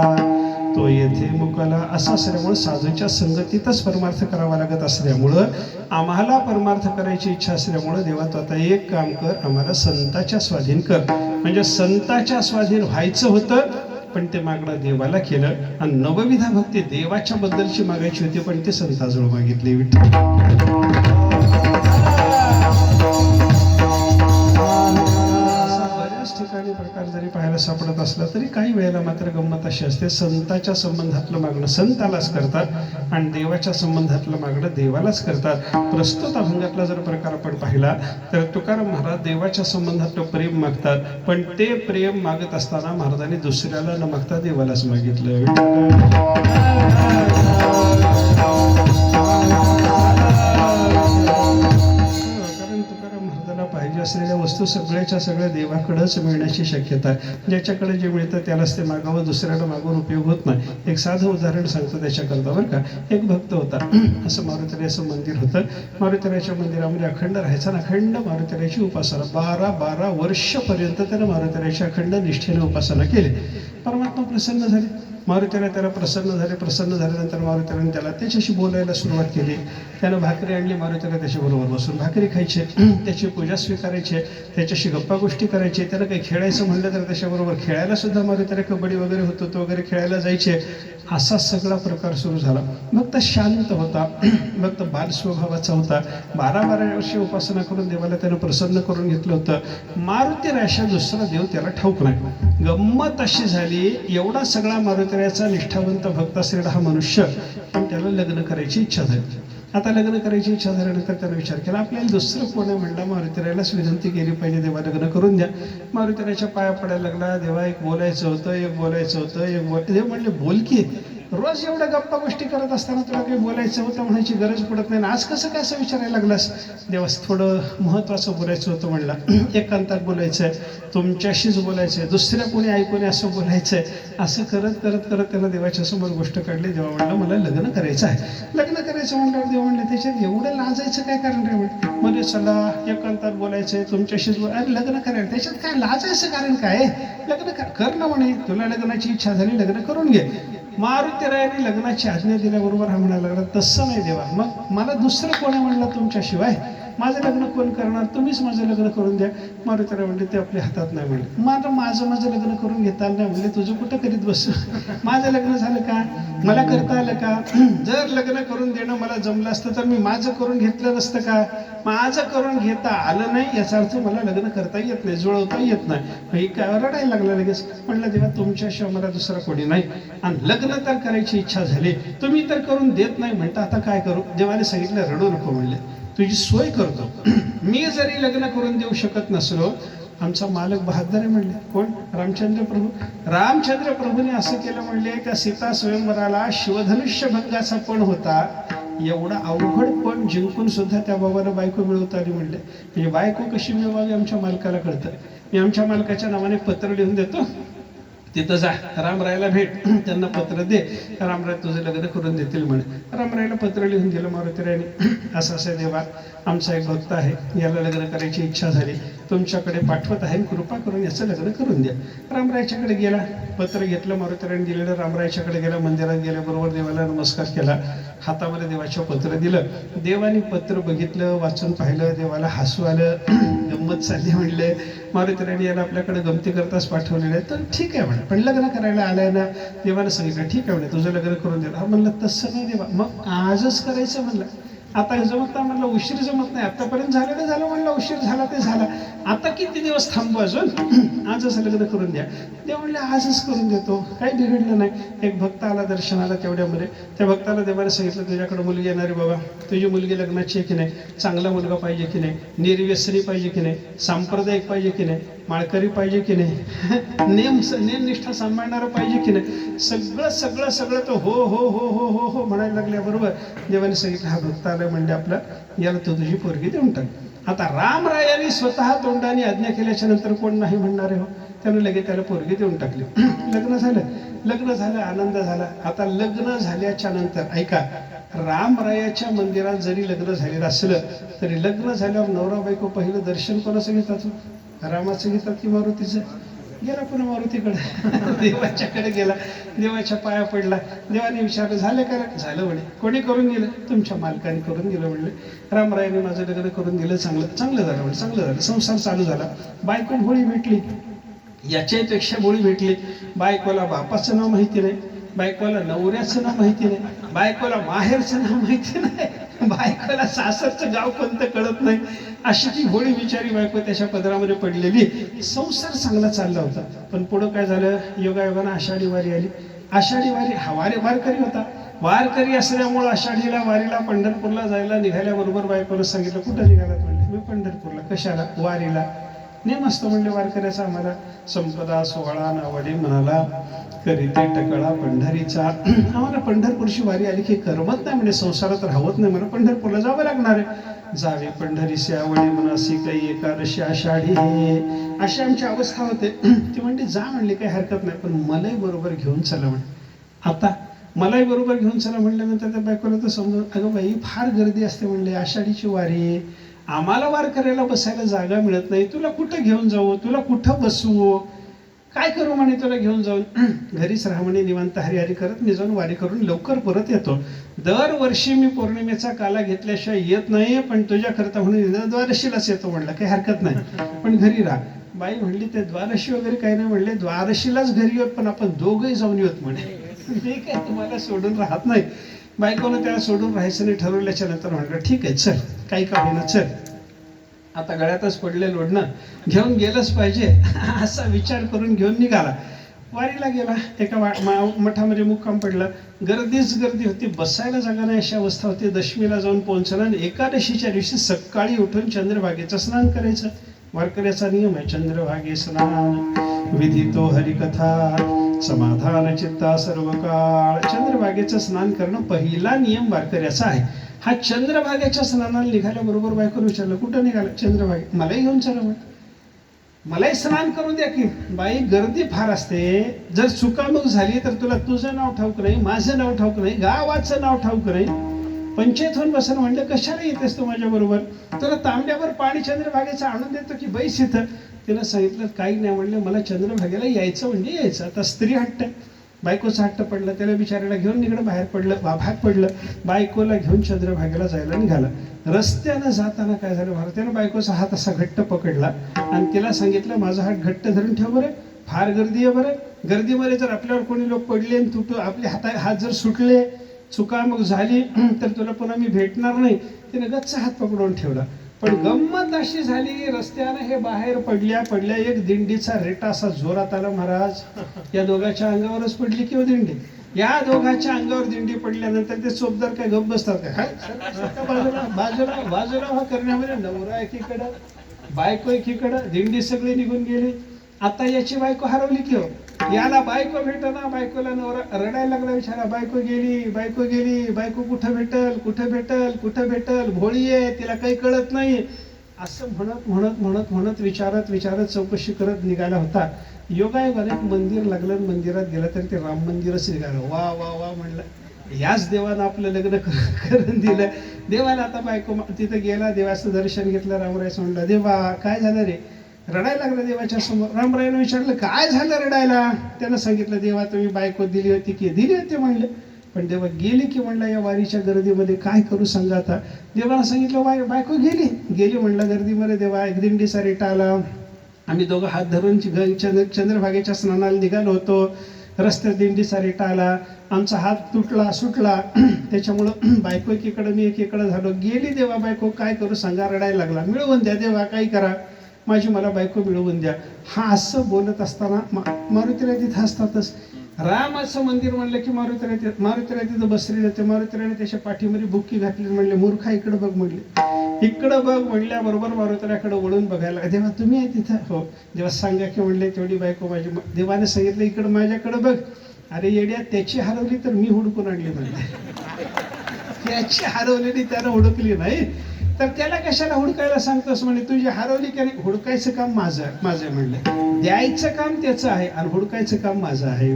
तो येथे मुकला, असं असल्यामुळं साधूच्या संगतीतच परमार्थ करावा लागत असल्यामुळं आम्हाला परमार्थ करायची इच्छा असल्यामुळं देवा तू आता एक काम कर, आम्हाला संताच्या स्वाधीन कर. म्हणजे संताच्या स्वाधीन व्हायचं होतं पण ते मागणं देवाला केलं. आणि नवविधा भक्ती देवाच्या बद्दलची मागायची होती पण ते संताजवळ मागितली. ठिकाणी प्रकार जरी पाहायला सापडत असला तरी काही वेळेला मात्र गंमत अशी असते, संताच्या संबंधातलं मागणं संतालाच करतात आणि देवाच्या संबंधातलं मागणं देवालाच करतात. प्रस्तुत अभंगातला जर प्रकार आपण पाहिला तर तुकाराम महाराज देवाच्या संबंधातलं प्रेम मागतात, पण ते प्रेम मागत असताना महाराजांनी दुसऱ्याला न मागता देवालाच मागितलं. असलेल्या वस्तू सगळ्याच्या सगळ्या देवाकडेच मिळण्याची शक्यता आहे. ज्याच्याकडे जे मिळतं त्यालाच ते मागावं, दुसऱ्याला मागून उपयोग होत नाही. एक साधं उदाहरण सांगतो त्याच्याकरता बरं का. एक भक्त होता, असं मारुतीचं मंदिर होतं. मारुतीच्या मंदिरामध्ये अखंड राहायचा आणि अखंड मारुतीची उपासना 12 वर्षपर्यंत त्यानं मारुतीची अखंड निष्ठेने उपासना केली. परमात्मा प्रसन्न झाले. मारुतीला त्याला प्रसन्न झाल्यानंतर मारुतीने त्याला त्याच्याशी बोलायला सुरुवात केली. त्यानं भाकरी आणली, मारुतीला त्याच्याबरोबर बसून भाकरी खायची, त्याची पूजा स्वीकारायची, त्याच्याशी गप्पा गोष्टी करायची. त्यानं काही खेळायचं म्हणलं तर त्याच्याबरोबर खेळायला सुद्धा मारुतीला कबड्डी वगैरे होतो तो वगैरे खेळायला जायचे. असा सगळा प्रकार सुरू झाला. भक्त शांत होता, भक्त बाल स्वभावाचा होता. 12 वर्षे उपासना करून देवाला त्यानं प्रसन्न करून घेतलं होतं. मारुतीराया दुसरा देव त्याला ठाऊक नाही. गंमत अशी झाली, एवढा सगळा मारुतीरायाचा निष्ठावंत भक्त असलेला हा मनुष्य, पण त्याला लग्न करायची इच्छा झाली. आता लग्न करायची इच्छा झाल्यानंतर त्यानं विचार केला, आपल्याला दुसरं कोणी म्हणलं, मारुतीरायालाच विनंती केली पाहिजे, देवा लग्न करून द्या. मारुतीरायाच्या पाया पडायला लागला. देवा एक बोलायचं होतं. देव म्हणले, बोल की. रोज एवढ्या गप्पा गोष्टी करत असताना तुला काही बोलायचं होतं म्हणायची गरज पडत नाही, आज कसं काय असं विचारायला लागलास? देवास थोडं महत्त्वाचं बोलायचं होतं म्हणला. एकांतात बोलायचं आहे, तुमच्याशीच बोलायचं आहे, दुसऱ्या कोणी ऐकून असं बोलायचं आहे. असं करत त्यानं देवाच्या समोर गोष्ट काढली. देवा म्हणला, मला लग्न करायचं आहे. लग्न करायचं म्हणल्यावर देव म्हणले, त्याच्यात एवढं लाजायचं काय कारण रे? म्हणजे चला एकांतात बोलायचं आहे, तुमच्याशीच अरे लग्न करायला त्याच्यात काय लाजायचं कारण काय? लग्न कर ना म्हणे, तुला लग्नाची इच्छा झाली, लग्न करून घे. मारुतीरायाने लग्नाची आज्ञा दिल्याबरोबर हा म्हणायला लागला, तसं नाही देवा, मग मला दुसरं कोणी म्हणलं तुमच्याशिवाय? माझं लग्न कोण करणार? तुम्हीच माझं लग्न करून द्या. मारुतीराय म्हणले, ते आपल्या हातात नाही म्हणले. माझं लग्न करून घेता नाही म्हणले, तुझं कुठं करीत बस? माझं लग्न झालं का? मला करता आलं का? जर लग्न करून देणं मला जमलं असतं तर मी माझं करून घेतलं नसतं का? माझं करून घेता आलं नाही याचा अर्थ मला लग्न करता येत नाही, जुळवता येत नाही. काय रडायला लागला लगेच. म्हणलं, देवा तुमच्याशिवाय मला दुसरा कोणी नाही आणि लग्न तर करायची इच्छा झाली, तुम्ही तर करून देत नाही म्हणता, आता काय करू? देवाने सांगितलं, रडू नको म्हणले, तुझी सोय करतो. मी जरी लग्न करून देऊ शकत नसलो, आमचा मालक बहादर आहे म्हणले. कोण? रामचंद्र प्रभू. रामचंद्र प्रभूने असं केलं म्हणले, त्या सीता स्वयंवराला शिवधनुष्य भंगाचा पण होता. एवढा अवघड पण जिंकून सुद्धा त्या बाबाला बायको मिळवता आली म्हणले. म्हणजे बायको कशी मिळवावी आमच्या मालकाला कळतं. मी आमच्या मालकाच्या नावाने पत्र लिहून देतो, तिथं जा, रामरायाला भेट, त्यांना पत्र दे, रामराय तुझं लग्न करून देतील म्हणे. रामरायाला पत्र लिहून दिलं मारुतीरायाने, असं देवा, आमचा एक भक्त आहे, याला लग्न करायची इच्छा झाली, तुमच्याकडे पाठवत आहे, कृपा करून याचं लग्न करून द्या. रामरायाच्याकडे गेला, पत्र घेतलं, मारुतीरायाने दिलेलं. रामरायाच्याकडे गेला, मंदिरात गेल्याबरोबर देवाला नमस्कार केला, हातामध्ये देवाचं पत्र दिलं. देवाने पत्र बघितलं, वाचून पाहिलं, देवाला हसू आलं, गंमत चालली म्हणले. मारुतीरायाने याला आपल्याकडे गमती करताच पाठवलेलं आहे, तर ठीक आहे म्हणे, पण लग्न करायला आलाय ना? देवानं सांगितलं, ठीक आहे म्हणे, तुझं लग्न करून दिलं. हा म्हणलं, तसं नाही देवा, मग आजच करायचं म्हणलं. आता हे जमत नाही म्हणलं, उशीर जमत नाही, आतापर्यंत झालं म्हणलं, उशीर झाला ते झाला, आता किती दिवस थांबू अजून, आजच लग्न करून द्या. देव म्हणले, आजच करून देतो, काही बिघडलं नाही. एक भक्त आला दर्शनाला, तेवढ्यामध्ये त्या भक्ताला देवाने सांगितलं, तुझ्याकडे मुलगी येणारी बाबा, तुझी मुलगी लग्नाची आहे की नाही, चांगला मुलगा पाहिजे की नाही, निर्व्यसनी पाहिजे की नाही, सांप्रदायिक पाहिजे की नाही, माळकरी पाहिजे की नाही, नेमनिष्ठा सांभाळणारं पाहिजे की नाही, सगळं तो हो हो हो हो हो हो म्हणायला लागल्याबरोबर देवाने सांगितलं, हा भक्त आला म्हणजे आपला, याला तो तुझी पोरगी देऊन टाक. आता रामरायाने स्वतः तोंडाने आज्ञा केल्याच्या नंतर कोण नाही म्हणणारे हो? त्यानं लगेच त्याला पोरगी देऊन टाकली. लग्न झालं, आनंद झाला. आता लग्न झाल्याच्या नंतर ऐका, रामरायाच्या मंदिरात जरी लग्न झालेलं असलं तरी लग्न झाल्यावर नवरा बायको पहिलं दर्शन कोणाचं घेतात? रामाचं घेतात की मारुतीचं? गेला पुन्हा मारुतीकडे, देवाच्याकडे गेला, देवाच्या पाया पडला. देवाने विचारलं, झालं का? झालं म्हणे. कोणी करून दिलं? तुमच्या मालकाने करून दिलं म्हणले. रामरायाने माझं लग्न करून दिलं, चांगलं झालं म्हणजे, चांगलं झालं. संसार चालू झाला. बायको भोळी भेटली, याच्यापेक्षा भोळी भेटली. बायकोला बापाचं नाव माहिती नाही, बायकोला नवऱ्याचं नाव माहिती नाही, बायकोला माहेरचं नाव माहिती नाही, बायकोला सासरचं गाव कोणतं कळत नाही. अशी ती भोळी बिचारी बायको त्याच्या पदरामध्ये पडलेली. संसार चांगला चालला होता, पण पुढं काय झालं? योगायोगानं आषाढी वारी आली. आषाढी वारी हा वारकरी होता. वारकरी असल्यामुळं आषाढीला वारीला पंढरपूरला जायला निघाल्याबरोबर बायकोनं सांगितलं, कुठं निघालात म्हणले? मी पंढरपूरला. कशाला? वारीला. नेम असतो म्हणले वारकऱ्याचा आम्हाला, संपदा सोहळा नावाडी म्हणाला, करीते टकळा पंढरीचा. आम्हाला पंढरपूरची वारी आली की करमत नाही म्हणजे, संसारात राहत नाही, मला पंढरपूरला जावं लागणार आहे. जावे पंढरीसे आवडे मनासी काही एकादशी आषाढी अशी आमची अवस्था होते. ती म्हणली जा म्हणली काही हरकत नाही, पण मलाही बरोबर घेऊन चला म्हणे. आता मलाही बरोबर घेऊन चला म्हटल्यानंतर त्या बायकोला तर समजून, अगं बाई फार गर्दी असते म्हणले, आषाढीची वारी, आम्हाला वार करायला बसायला जागा मिळत नाही, तुला कुठं घेऊन जाऊ, तुला कुठं बसवू, काय करू म्हणे तुला घेऊन जाऊन, घरीच राहा म्हणे निवांत हरी हरी करत मी जाऊन वारी करून लवकर परत येतो. दरवर्षी मी पौर्णिमेचा काला घेतल्याशिवाय येत नाही, पण तुझ्याकरता म्हणून द्वादशीलाच येतो म्हणलं, काही हरकत नाही, पण घरी राहा. बाई म्हणली ते द्वादशी वगैरे काही नाही म्हणले, द्वादशीलाच घरी येत, पण आपण दोघंही जाऊन येत म्हणे, मी काय तुम्हाला सोडून राहत नाही. बायकोनं त्याला सोडून राहायचं नाही ठरवल्याच्या नंतर म्हणलं ठीक आहे चल, काही का होईना चल, आता गळ्यातच पडले लोढणं, घेऊन गेलंच पाहिजे असा विचार करून घेऊन निघाला. वारीला गेला. एका मठामध्ये मुक्काम पडला. गर्दीच गर्दी होती, बसायला जागा नाही अशी अवस्था होती. दशमीला जाऊन पोहोचला आणि एकादशीच्या दिवशी सकाळी उठून चंद्रभागेचं स्नान करायचं. वारकऱ्याचा नियम आहे चंद्रभागे स्नान, विधितो हरिकथा, समाधान चित्ता सर्व काळ. चंद्रभागेचं स्नान करणं पहिला नियम वारकऱ्याचा आहे. हा चंद्रभागेच्या स्नानाला निघाल्याबरोबर बायकोने विचारलं कुठं निघाला, चंद्रभागे, मलाही घेऊन चला म्हणे, मलाही स्नान करू द्या की. बाई गर्दी फार असते, जर चुकामुक झाली तर तुला तुझं नाव ठाऊक नाही, माझं नाव ठाऊक नाही, गावाचं नाव ठाऊक नाही, पंचायत होऊन बसन. म्हणलं कशाला येतेस तू माझ्या बरोबर, तुला तांब्यावर पाणी चंद्रभागेचं आणून देतो की बैस इथं. तिला सांगितलं काही नाही, म्हणलं मला चंद्रभागेला यायचं म्हणजे यायचं. आता स्त्री हट्ट, बायकोचा हट्ट पडलं, त्याला बिचारायला घेऊन इकडं बाहेर पडलं, भाग पडलं. बायकोला घेऊन चंद्रभागेला जायला निघाला. रस्त्यानं जाताना काय झालं, भारतीयानं बायकोचा हात असा घट्ट पकडला आणि तिला सांगितलं माझा हात घट्ट धरून ठेव बरं, फार गर्दी आहे बरं, गर्दीमध्ये जर आपल्यावर कोणी लोक पडले आणि तुटू आपले हात जर सुटले, चुकामुक झाली तर तुला पुन्हा मी भेटणार नाही. तिने गच्चा हात पकडून ठेवला. पण गंमत अशी झाली, रस्त्यानं हे बाहेर पडल्या एक दिंडीचा रेटा असा जोरात आला महाराज. या दोघांच्या अंगावरच पडली किंवा दिंडी, या दोघांच्या अंगावर दिंडी पडल्यानंतर ते चोपदार काय गप बसतात काय, बाजूला बाजूला बाजूला हा करण्यामध्ये नवरा एकीकडं, बायको एकीकडं, दिंडी सगळी निघून गेली. आता याची बायको हरवली की हो, याला बायको भेटना, बायकोला नवरा रडायला लागला विचारा, बायको गेली, बायको गेली, बायको कुठं भेटल, कुठं भेटल, कुठं भेटल, भोळी आहे, तिला काही कळत नाही. असं म्हणत म्हणत म्हणत म्हणत विचारत विचारत चौकशी करत निघाला होता. योगायोगाने एक मंदिर लागलं, मंदिरात गेला तर ते राम मंदिरच निघालं. वा वा वा म्हणलं, याच देवानं आपलं लग्न करून दिलं. देवाला आता बायको तिथं गेला, देवाचं दर्शन घेतलं, रामरायचं म्हणलं देवा काय झालं रे, रडायला लागला देवाच्या समोर. रामरायनं विचारलं काय झालं रडायला. त्यानं सांगितलं देवा तुम्ही बायको दिली होती की, दिली होती म्हणलं, पण देवा गेली की म्हणलं या वारीच्या गर्दीमध्ये, काय करू सांगा आता. देवाला सांगितलं बायको गेली म्हणलं गर्दीमध्ये. देवा एक दिंडीचा रेटा आला, आम्ही दोघं हात धरून चंद्रभागेच्या स्नानाला निघालो होतो, रस्त्यात दिंडीचा रेटा आला, आमचा हात तुटला सुटला, त्याच्यामुळं बायको एकीकडं मी एकीकडं झालो, गेली देवा बायको, काय करू सांगा. रडायला लागला. मिळवून द्या देवा, काही करा, माझी मला बायको मिळवून द्या. हा असं बोलत असताना मारुतीला तिथं असतातच. रामाचं मंदिर म्हणलं की मारुतीला तिथं बसलेले होते. मारुतीराने त्याच्या पाठीमध्ये बुक्की घातली, म्हणले मूर्खा इकडं बघ म्हणले. इकडं बघ म्हणल्याबरोबर मारुतीराकडे वळून बघायला, देवा तुम्ही आहे तिथं, हो. देवा सांगा की म्हणले तेवढी बायको माझी. देवाने सांगितलं इकडं माझ्याकडे बघ. अरे येड्या, त्याची हरवली तर मी हुडकून आणली म्हणले. त्याची हरवलेली त्यानं हुडकली नाही तर त्याला कशाला हुडकायला सांगतोस म्हणे. तुझी हरवली की नाही, हुडकायचं काम माझं म्हणलं, द्यायचं काम त्याचं आहे आणि हुडकायचं काम माझं आहे.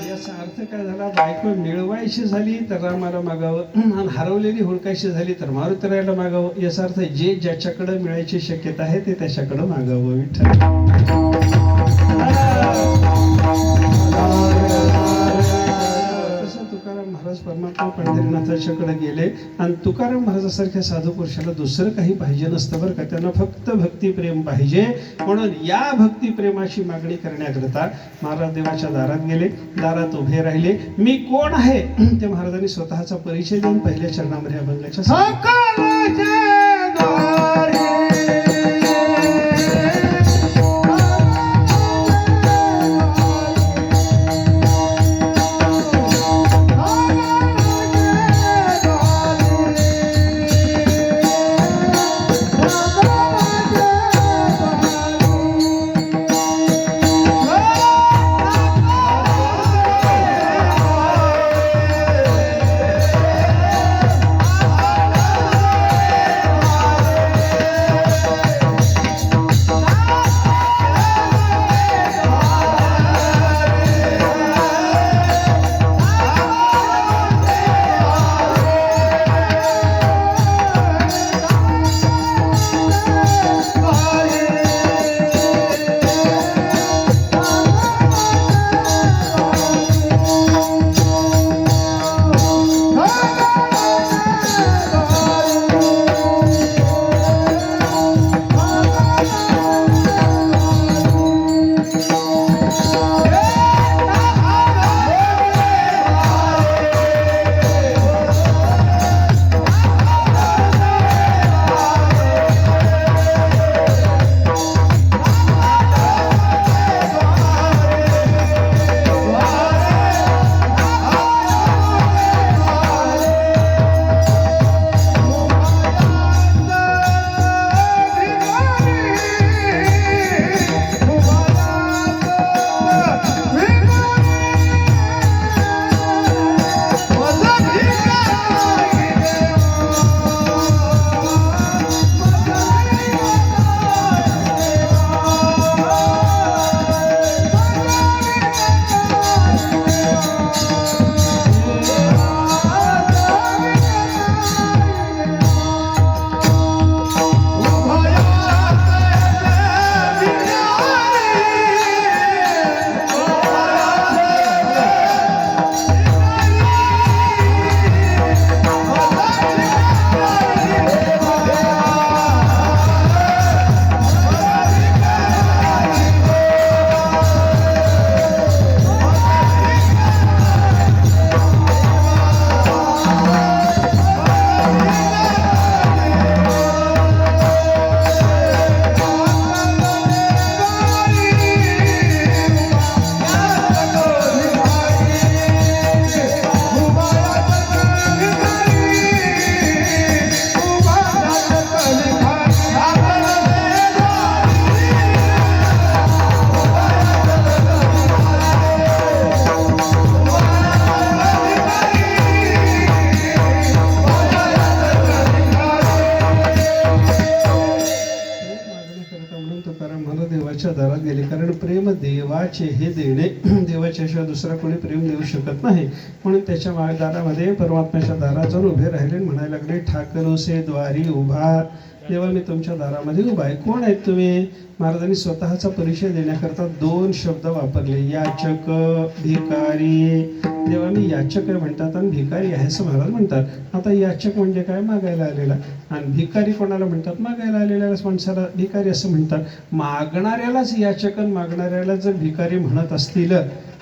याचा अर्थ काय झाला, बायको मिळवायची झाली तर रामाला मागावं आणि हरवलेली हुडकायची झाली तर मारुतीरायाला मागावं. याचा अर्थ जे ज्याच्याकडे मिळायची शक्यता आहे ते त्याच्याकडे मागावं. विठ्ठल महाराज परमात्मा पंढरीनाथाच्याकडे गेले आणि तुकाराम महाराजासारख्या साधू पुरुषाला दुसरं काही पाहिजे नसतं बरं का. त्यांना फक्त भक्तिप्रेम पाहिजे. म्हणून या भक्तिप्रेमाची मागणी करण्याकरता महाराज देवाच्या दारात गेले. दारात उभे राहिले. मी कोण आहे ते महाराजांनी स्वतःचा परिचय देऊन पहिल्या चरणामध्ये अभंगाच्या देवाच्या दारात गेले. कारण प्रेम देवाचे हे देणे, देवाच्याशिवाय दुसरा कोणी प्रेम देऊ शकत नाही. म्हणून त्याच्या दारामध्ये परमात्म्याच्या दारात जाऊन उभे राहिले आणि म्हणायला लागले, ठाकरोसे द्वारी उभा, देवा मी तुमच्या दारामध्ये उभा आहे. कोण आहेत तुम्ही? महाराजांनी स्वतःचा परिचय देण्याकरता 2 शब्द वापरले, याचक, भिकारी. देवा मी याचक आहे म्हणतात आणि भिकारी आहे असं महाराज म्हणतात. आता याचक म्हणजे काय? मागायला आलेला. आणि भिकारी कोणाला म्हणतात? मागायला आलेल्याच माणसाला भिकारी असं म्हणतात. मागणाऱ्यालाच याचक आणि मागणाऱ्याला जर भिकारी म्हणत असतील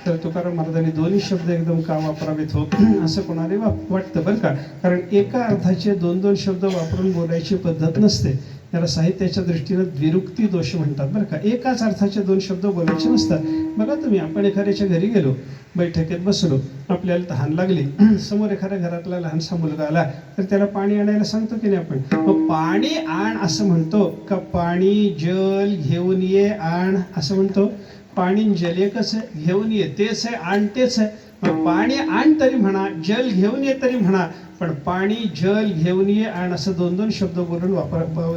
तर तुकाराम महाराजांनी दोन्ही शब्द एकदम का वापरावेत हो असं कोणाला वाटतं बरं का. कारण एका अर्थाचे 2-2 शब्द वापरून बोलायची पद्धत नसते. याला साहित्याच्या दृष्टीनं द्विरुक्ती दोष म्हणतात बरं का. एकाच अर्थाचे 2 शब्द बोलायचे नसतात. बघा तुम्ही, आपण एखाद्याच्या घरी गेलो, बैठकीत बसलो, आपल्याला तहान लागली, समोर एखाद्या घरातला लहानसा मुलगा आला तर त्याला पाणी आणायला सांगतो की नाही आपण? मग पाणी आण असं म्हणतो का पाणी जल घेऊन ये आण असं म्हणतो? पाणी जल एकच आहे, घेऊन ये तेच आहे, आण तेच आहे. मग पाणी आण तरी म्हणा, जल घेऊन ये तरी म्हणा, पण पाणी जल घेऊन ये आण असं 2-2 शब्द बोलून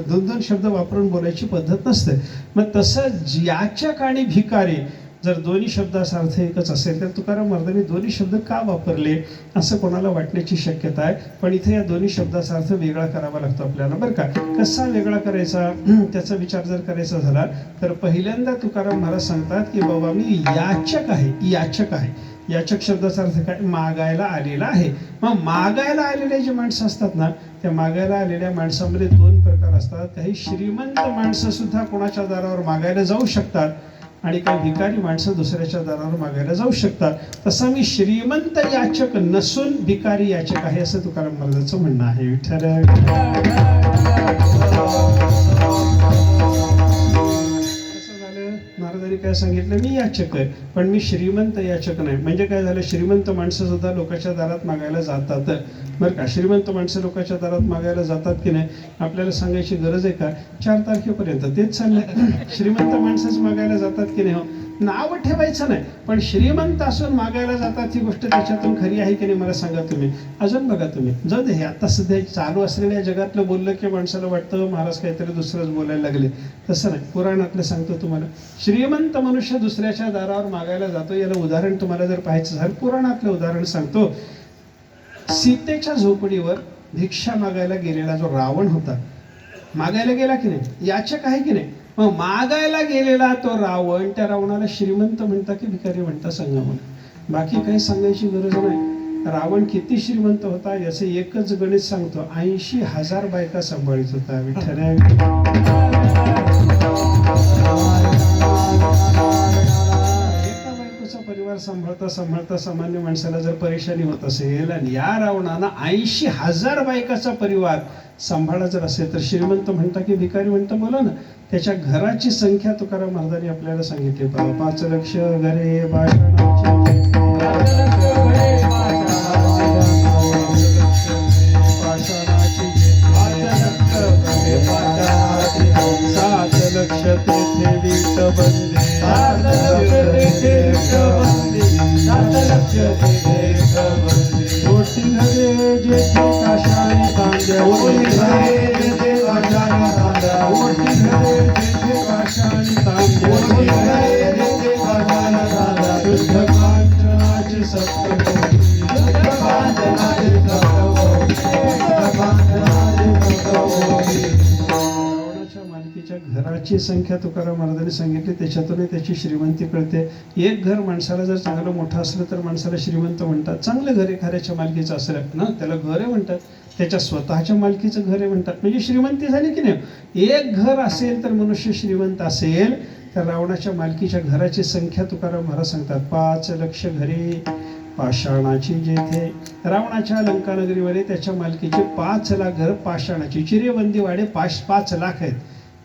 2-2 शब्द वापरून बोलायची पद्धत नसते. मग तसं याचक आणि भिकारी जर दोन्ही शब्दाचा अर्थ एकच असेल तर तुकाराम महाराजांनी दोन्ही शब्द का वापरले असं कोणाला वाटण्याची शक्यता आहे. पण इथे या दोन्ही शब्दाचा अर्थ वेगळा करावा लागतो आपल्याला बरं का. कसा वेगळा करायचा त्याचा विचार जर करायचा झाला तर पहिल्यांदा तुकाराम महाराज सांगतात की बाबा मी याचक आहे. याचक आहे, याचक शब्दाचा अर्थ काय? मागायला आलेला आहे. मग मागायला आलेले जे माणसं असतात ना, त्या मागायला आलेल्या माणसामध्ये 2 प्रकार असतात. काही श्रीमंत माणसं सुद्धा कोणाच्या दारावर मागायला जाऊ शकतात आणि काही भिकारी माणसं दुसऱ्याच्या दारावर मागायला जाऊ शकतात. तसा मी श्रीमंत याचक नसून भिकारी याचक आहे असं तुकाराम महाराजांचं म्हणणं आहे. विठ्ठल महाराजांनी काय सांगितलं? मी याचक आहे पण मी श्रीमंत याचक नाही. म्हणजे काय झालं? श्रीमंत माणसं सुद्धा लोकांच्या दारात मागायला जातात बरं का. श्रीमंत माणसं लोकांच्या दारात मागायला जातात की नाही आपल्याला सांगायची गरज आहे का? 4 तारखेपर्यंत तेच चाललंय. श्रीमंत माणसंच मागायला जातात की नाही हो? नाव ठेवायचं नाही, पण श्रीमंत असून मागायला जातात ही गोष्ट त्याच्यातून खरी आहे की नाही मला सांगा तुम्ही. अजून बघा तुम्ही, जाऊ दे, हे आता सध्या चालू असलेल्या जगातलं बोललं की माणसाला वाटतं महाराज काहीतरी दुसरंच बोलायला लागले. तसं नाही, पुराणातलं सांगतो तुम्हाला. श्रीमंत मनुष्य दुसऱ्याच्या दारावर मागायला जातो. याला उदाहरण तुम्हाला जर पाहायचं झालं पुराणातलं उदाहरण सांगतो. सीतेच्या झोपडीवर भिक्षा मागायला गेलेला जो रावण होता, मागायला गेला की नाही? याचक आहे की नाही? मग मागायला गेलेला तो रावण, त्या रावणाला श्रीमंत म्हणता की भिकारी म्हणता सांगा मला. बाकी काही सांगायची गरज नाही. रावण किती श्रीमंत होता याचे एकच गणित सांगतो. 80,000 बायका सांभाळीत होता. परिवार सांभाळता सांभाळता सामान्य माणसाला जर परेशानी होत असेल आणि या रावणानं 80,000 बायकाचा परिवार सांभाळा जर असेल तर श्रीमंत म्हणता की भिकारी म्हणता? बोला ना. त्याच्या घराची संख्या तुकाराम महाराजांनी आपल्याला सांगितली. 5 लक्ष घरे पाषाणाची, 7 लक्ष तेथे वीट बंदी, 7 लक्ष तेथे वीट बंदी, मोठी घरे जेथे काशाळी तांब्या, मोठी घरे जेथे काशाळी तांब्या, मोठी घरे जेथे काशाळी तांब्या, मोठी घरे जेथे काशाळी तांब्या, शुद्ध कांचनाची सप्तकोटी, शुद्ध कांचनाची सप्तकोटी, शुद्ध कांचनाची सप्तकोटी. मालकीच्या घराची संख्या तुकाराम महाराजांनी सांगितली. त्याच्यातूनही त्याची श्रीमंती कळते. एक घर माणसाला जर चांगलं मोठं असलं तर माणसाला श्रीमंत म्हणतात. चांगलं घर एखाद्याच्या मालकीचं असलं ना त्याला घर आहे म्हणतात. त्याच्या स्वतःच्या मालकीचं घर आहे म्हणतात. म्हणजे श्रीमंती झाली की नाही? एक घर असेल तर मनुष्य श्रीमंत असेल. तर रावणाच्या मालकीच्या घराची संख्या तुकाराम महाराज सांगतात 5 लक्ष घरे पाषाणाची जेथे. रावणाच्या लंकानगरीमध्ये त्याच्या मालकीचे 5 लाख घर पाषाणाची, चिरेबंदी वाडे 5 लाख आहेत.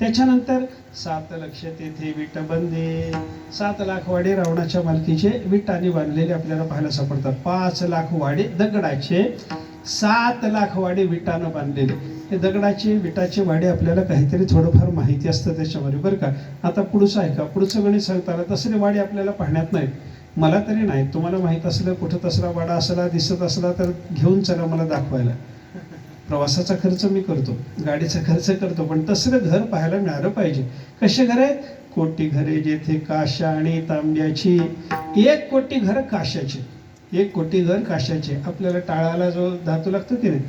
त्याच्यानंतर 7 लक्ष तेथे विटबंदी, 7 लाख वाडे रावणाच्या मालकीचे विटाने बांधलेले आपल्याला पाहायला सापडतात. 5 लाख वाडे दगडाचे, 7 लाख वाडे विटानं बांधलेले. हे दगडाचे विटाचे वाडे आपल्याला काहीतरी थोडंफार माहिती असतं त्याच्यामध्ये बरं का. आता पुढचं आहे का? पुढचं गणित सांगताना तसले वाडे आपल्याला पाहण्यात नाही, मला तरी नाही. तुम्हाला माहीत असलं कुठं तसला वाडा असला दिसत असला तर घेऊन चला मला दाखवायला. प्रवासाचा खर्च मी करतो, गाडीचा खर्च करतो, पण तसलं घर पाहायला मिळालं पाहिजे. कसे घर आहे? कोटी घरे जेथे काशा आणि तांब्याची, 1 कोटी घर काशाचे, 1 कोटी घर काशाचे. आपल्याला टाळाला जो धातू लागतो की नाही,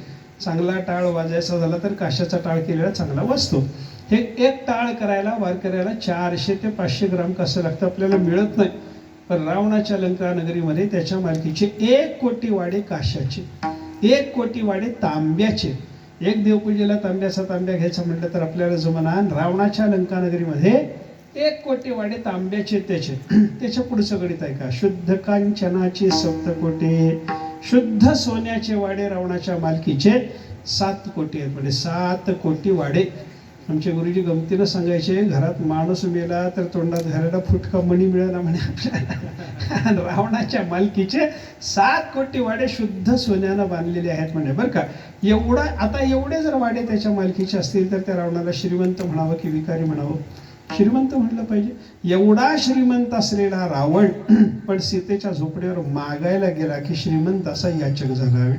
चांगला टाळ वाजायचा झाला तर काशाचा टाळ केलेला चांगला वाजतो. हे 1 टाळ करायला वारकऱ्याला 400 ते 500 ग्राम कासं लागतं, आपल्याला मिळत नाही. पण रावणाच्या लंका नगरीमध्ये त्याच्या मालकीचे 1 कोटी वाडे काशाचे, 1 कोटी वाडे तांब्याचे. एक देवपूजेला तांब्याचा तांब्या घ्यायचा म्हटलं तर आपल्याला जमना. रावणाच्या लंका नगरीमध्ये 1 कोटी वाडे तांब्याचे त्याच्या पुढचं गणित आहे का? शुद्ध कांचनाचे 7 कोटी, शुद्ध सोन्याचे वाडे रावणाच्या मालकीचे 7 कोटी आहेत. म्हणजे 7 कोटी वाडे. आमचे गुरुजी गमतीनं सांगायचे, घरात माणूस मेला तर तोंडात घालायला फुटका मणी मिळाला म्हणे आपल्याला. रावणाच्या मालकीचे 7 कोटी वाडे शुद्ध सोन्यानं बांधलेले आहेत म्हणे, बरं का. एवढे जर वाडे त्याच्या मालकीचे असतील तर त्या रावणाला श्रीमंत म्हणावं की विकारी म्हणावं? श्रीमंत म्हटलं पाहिजे. एवढा श्रीमंत असलेला रावण पण सीतेच्या झोपडीवर मागायला गेला की श्रीमंत असा याचक झाला.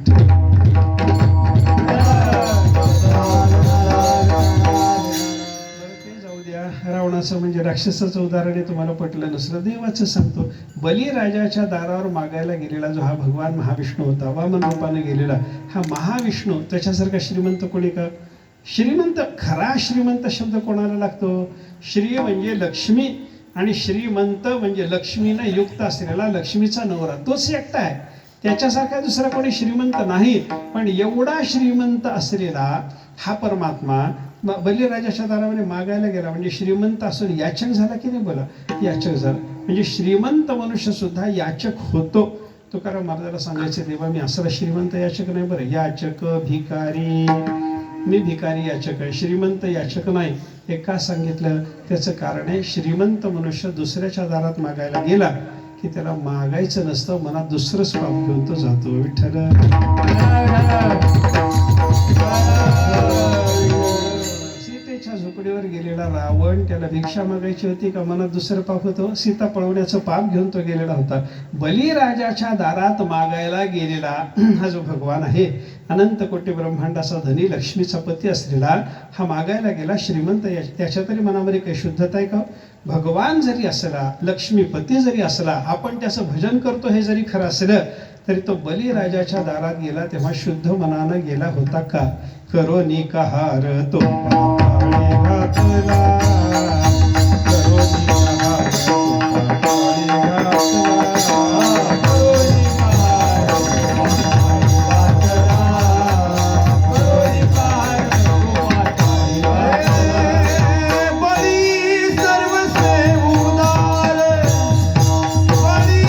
रावणाचं म्हणजे राक्षसाचं उदाहरण आहे, तुम्हाला पटलं नसलं देवाचं सांगतो. बलिराजाच्या दारावर मागायला गेलेला जो हा भगवान महाविष्णू होता, वामन रूपाने गेलेला हा महाविष्णू, त्याच्यासारखा श्रीमंत कोणी का? श्रीमंत, खरा श्रीमंत शब्द कोणाला लागतो? श्री म्हणजे लक्ष्मी, आणि श्रीमंत म्हणजे लक्ष्मीनं युक्त असलेला, लक्ष्मीचा नवरा, तोच एकटा आहे. त्याच्यासारखा दुसरा कोणी श्रीमंत नाही. पण एवढा श्रीमंत असलेला हा परमात्मा बलिराजाच्या दारामध्ये मागायला गेला, म्हणजे श्रीमंत असून याचक झाला की नाही? बोला, याचक झाला. म्हणजे श्रीमंत मनुष्य सुद्धा याचक होतो. तुकाराम महाराजाला सांगायचे, देवा मी असला श्रीमंत याचक नाही. बरं, याचक भिकारी, मी भिकारी याचक आहे, श्रीमंत याचक नाही. हे का सांगितलं? त्याचं कारण आहे, श्रीमंत मनुष्य दुसऱ्याच्या दारात मागायला गेला की त्याला मागायचं नसतं, मनात दुसरंच पाप घेऊन तो जातो. विठ्ठल सीतेच्या झोपडीवर गेलेला रावण, त्याला भिक्षा मागायची होती का मनात दुसरं पाप होतं? सीता पळवण्याचं पाप घेऊन तो गेलेला होता. बलिराजाच्या दारात मागायला गेलेला हा जो भगवान आहे, अनंत कोटी ब्रह्मांडाचा धनी, लक्ष्मीचा पती असलेला हा मागायला गेला श्रीमंत. त्याच्या तरी मनामध्ये काही शुद्धता आहे का? भगवान जरी असला, लक्ष्मीपती जरी असला, आपण त्याचं भजन करतो हे जरी खरं असलं तरी तो बलिराजाच्या दारात गेला तेव्हा शुद्ध मनानं गेला होता का? करोनी कहार तो पाताळे घातला, करोनी कहार तो पाताळे घातला, करोनी कहार तो पाताळे घातला, करोनी कहार तो पाताळे घातला. बळी सर्वस्वे उदार, बळी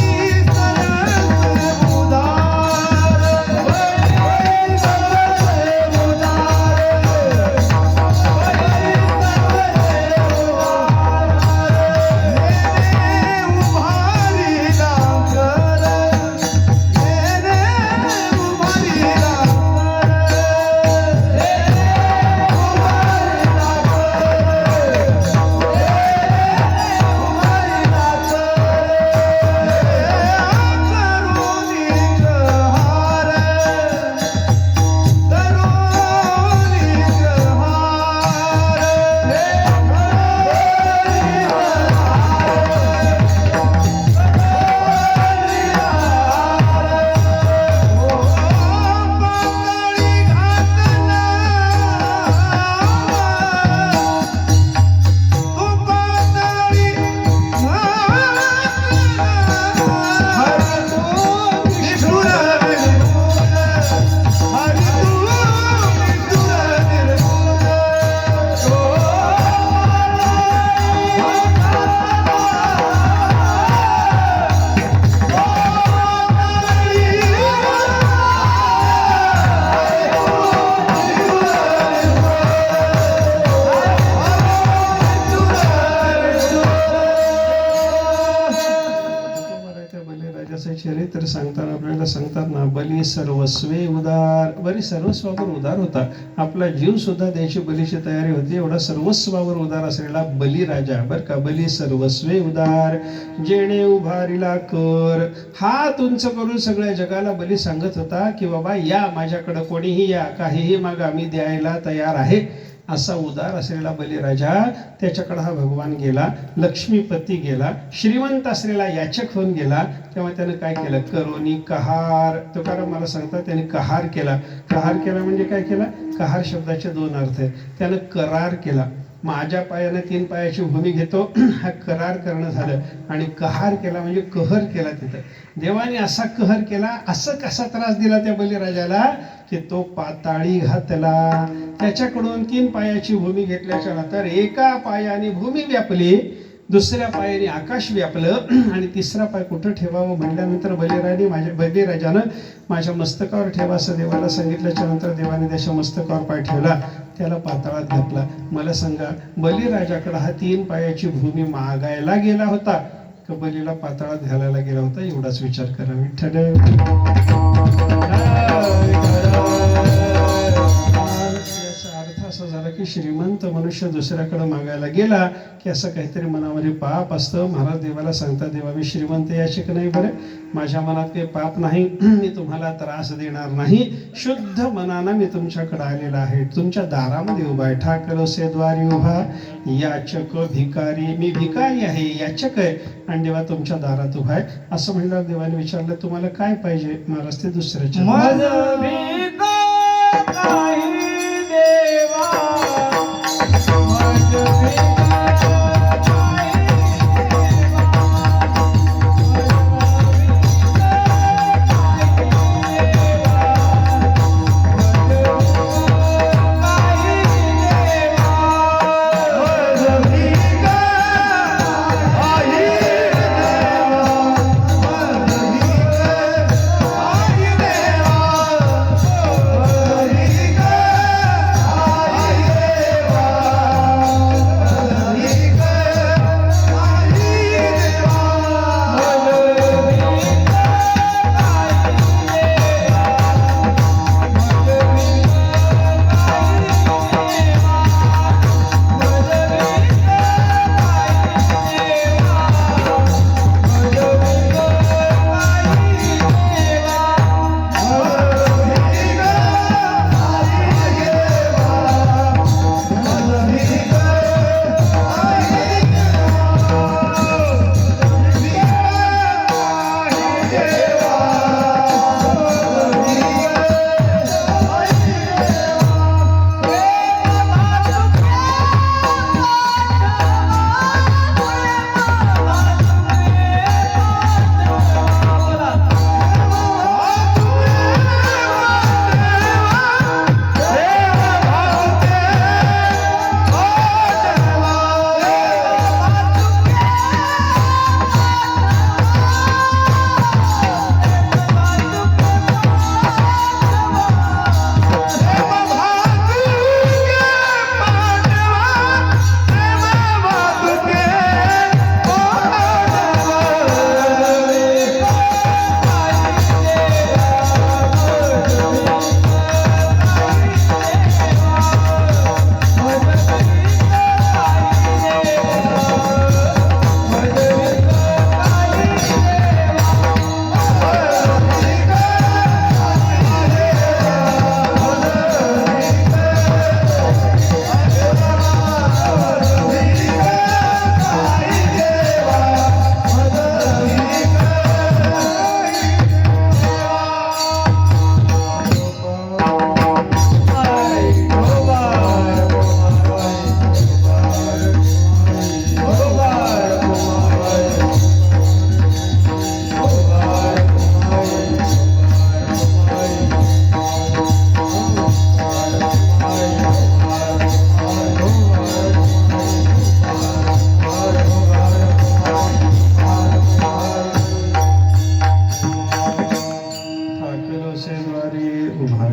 सर्वस्वे उदार, बळी सर्वस्वे उदार, बळी काहीतरी सांगताना आपल्याला सांगतात ना, बली सर्वस्वे उदार. बली सर्वस्वावर उदार होता, आपला जीव सुद्धा द्यायची बलीची तयारी होती. एवढा सर्वस्वावर उदार असलेला बलिराजा बरं का. बली सर्वस्वे उदार जेणे उभारिला कर. हात उंच करून सगळ्या जगाला बली सांगत होता की बाबा या माझ्याकडे, कोणीही या, काहीही मागा, मी द्यायला तयार आहे. असा उदार असलेला बलिराजा, त्याच्याकडे हा भगवान गेला, लक्ष्मीपती गेला, श्रीमंत असलेला याचक होऊन गेला. तेव्हा त्यानं काय केलं, करोनी कहार. तुकाराम मला सांगतात त्याने कहार केला. कहार केला म्हणजे काय केला, कहार शब्दाचे दोन अर्थ आहेत. त्यानं करार केला. माझ्या पायानं 3 पायाची भूमी घेतो, हा करार करणं झालं. आणि कहार केला म्हणजे कहर केला. तिथं देवाने असा कहर केला, असं कसा त्रास दिला त्या बलिराजाला की तो पाताळी घातला. त्याच्याकडून 3 पायाची भूमी घेतल्याच्या नंतर एका पायाने भूमी व्यापली, दुसऱ्या पायाने आकाश व्यापलं, आणि तिसरा पाय कुठं ठेवावं म्हणल्यानंतर बलिराजानं माझ्या मस्तकावर ठेवा असं देवाला सांगितल्याच्या नंतर देवाने त्याच्या मस्तकावर पाय ठेवला, त्याला पाताळात घातला. मला सांगा, बलिराजाकडे हा 3 पायाची भूमी मागायला गेला होता का बलीला पाताळात घालायला गेला होता? एवढाच विचार करा. विठ्ठल अर्थ असा झाला की श्रीमंत मनुष्य दुसऱ्याकडे मागायला गेला की असं काहीतरी मनामध्ये पाप असतं. महाराज देवाला सांगतात, देवा मी श्रीमंत याचक नाही, बरं माझ्या मनात काही पाप नाही, मी तुम्हाला त्रास देणार नाही, शुद्ध मनानं मी तुमच्याकडे आलेला आहे, तुमच्या दारामध्ये उभा आहे. ठाकरसे द्वारी उभा याचक भिकारी. मी भिकारी आहे, याचक आहे, आणि देवा तुमच्या दारात उभा आहे. असं म्हणल्यावर देवाने विचारलं, तुम्हाला काय पाहिजे? महाराज ते दुसऱ्याच्या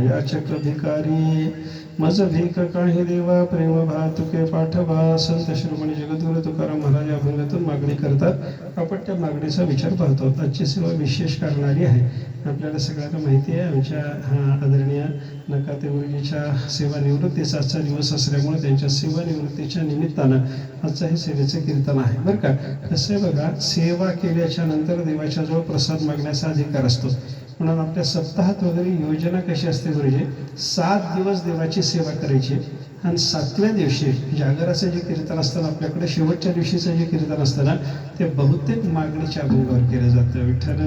याचक भिकारी. मज भीक काही देवा प्रेम भातुके पाठवा. संत शिरोमणी जगद्गुरु तुकाराम महाराज अभंगातून मागणी करतात. आपण त्या मागणीचा विचार पाहतो. आजची सेवा विशेष करणारी आहे. आपल्याला सगळ्यांना माहिती आहे, आमच्या आदरणीय नकाते गुरुजीच्या सेवानिवृत्तीचा आजचा दिवस असल्यामुळे त्यांच्या सेवानिवृत्तीच्या निमित्तानं आजचा हे सेवेचं कीर्तन आहे बरं का. कसं आहे बघा, सेवा केल्याच्या नंतर देवाच्या जवळ प्रसाद मागण्याचा अधिकार असतो. म्हणून आपल्या सप्ताहात वगैरे योजना कशी असते गुरुजी, 7 दिवस देवाची सेवा करायची आणि 7व्या दिवशी जागराचं जे कीर्तन असतं ना आपल्याकडे, शेवटच्या दिवशीचं जे कीर्तन असतं ना, ते बहुतेक मागणीच्या अभंगावर केलं जातं. विठ्ठल